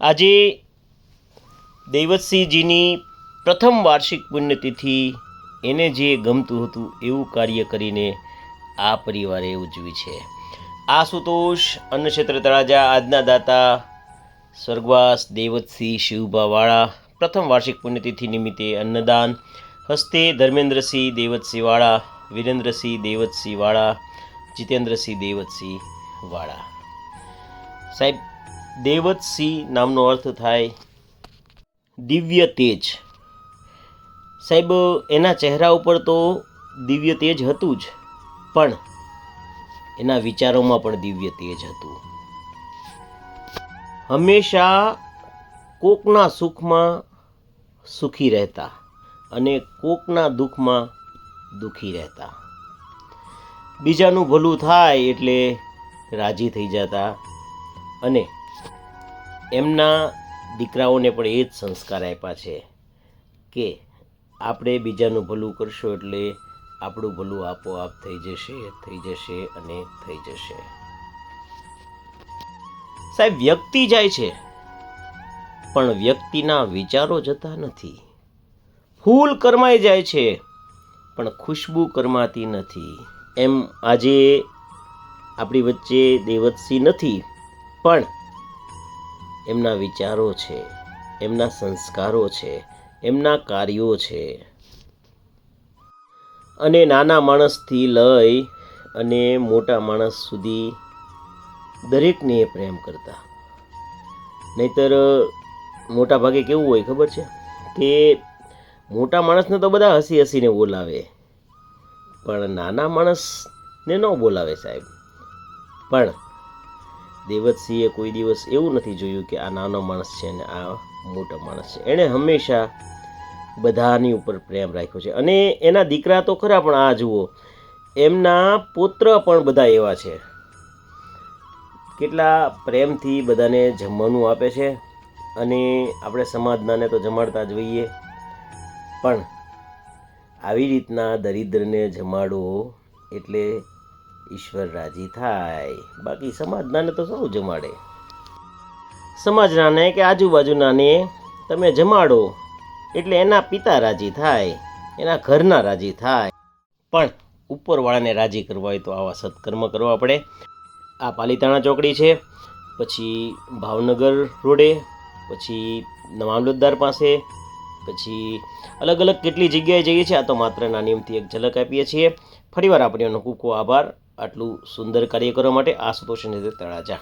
આજે દૈવતસિંહજીની પ્રથમ વાર્ષિક પુણ્યતિથિ એને જે ગમતું હતું એવું કાર્ય કરીને આ પરિવારે ઉજવી છે. આશુતોષ અન્નક્ષેત્ર તળાજા આજના દાતા સ્વર્ગવાસ દૈવતસિંહ શિવભા વાળા પ્રથમ વાર્ષિક પુણ્યતિથિ નિમિત્તે અન્નદાન હસ્તે ધર્મેન્દ્રસિંહ દૈવતસિંહ વાળા, વિરેન્દ્રસિંહ દૈવતસિંહ વાળા, જીતેન્દ્રસિંહ દૈવતસિંહ વાળા. સાહેબ, દૈવતસિંહ નામનો અર્થ થાય દિવ્ય તેજ. સાહેબ, એના ચહેરા ઉપર તો દિવ્ય તેજ હતું જ, પણ એના વિચારોમાં પણ દિવ્ય તેજ હતું. હંમેશા કોકના સુખમાં સુખી રહેતા અને કોકના દુઃખમાં દુઃખી રહેતા. બીજાનું ભલું થાય એટલે રાજી થઈ જતા અને એમના દીકરાઓને પણ એ જ સંસ્કાર આપ્યા છે કે આપણે બીજાનું ભલું કરશું એટલે આપણું ભલું આપોઆપ થઈ જશે અને થઈ જશે. સાહેબ, વ્યક્તિ જાય છે પણ વ્યક્તિના વિચારો જતા નથી. ફૂલ કરમાઈ જાય છે પણ ખુશ્બુ કરમાતી નથી. એમ આજે આપણી વચ્ચે દૈવતસિંહ નથી, પણ એમના વિચારો છે, એમના સંસ્કારો છે, એમના કાર્યો છે. અને નાના માણસથી લઈ અને મોટા માણસ સુધી દરેકને એ પ્રેમ કરતા. નહીતર મોટા ભાગે કેવું હોય ખબર છે કે મોટા માણસને તો બધા હસી હસીને બોલાવે, પણ નાના માણસને ન બોલાવે સાહેબ. પણ દૈવતસિંહે કોઈ દિવસ એવું નથી જોયું કે આ નાનો માણસ છે ને આ મોટો માણસ છે. એણે હંમેશા બધાની ઉપર પ્રેમ રાખ્યો છે. અને એના દીકરા તો ખરા, પણ આ જુઓ, એમના પુત્ર પણ બધા એવા છે. કેટલા પ્રેમથી બધાને જમવાનું આપે છે. અને આપણે સમાજનાને તો જમાડતા જ હોઈએ, પણ આવી રીતના દરિદ્રને જમાડો એટલે ઈશ્વર રાજી થાય. બાકી સમાજનાને તો સૌ જમાડે. સમાજનાને કે આજુબાજુનાને તમે જમાડો એટલે એના પિતા રાજી થાય, એના ઘરના રાજી થાય. પણ ઉપરવાળાને રાજી કરવા હોય તો આવા સત્કર્મ કરવા પડે. આ પાલીતાણા ચોકડી છે, પછી ભાવનગર રોડે, પછી મામલતદાર પાસે, પછી અલગ અલગ કેટલી જગ્યાએ જઈએ છીએ. આ તો માત્ર નાની અમથી એક ઝલક આપીએ છીએ. ફરીવાર આપણે ખૂબ ખૂબ આભાર આટલું સુંદર કાર્ય કરવા માટે. આશુતોષ તળાજા.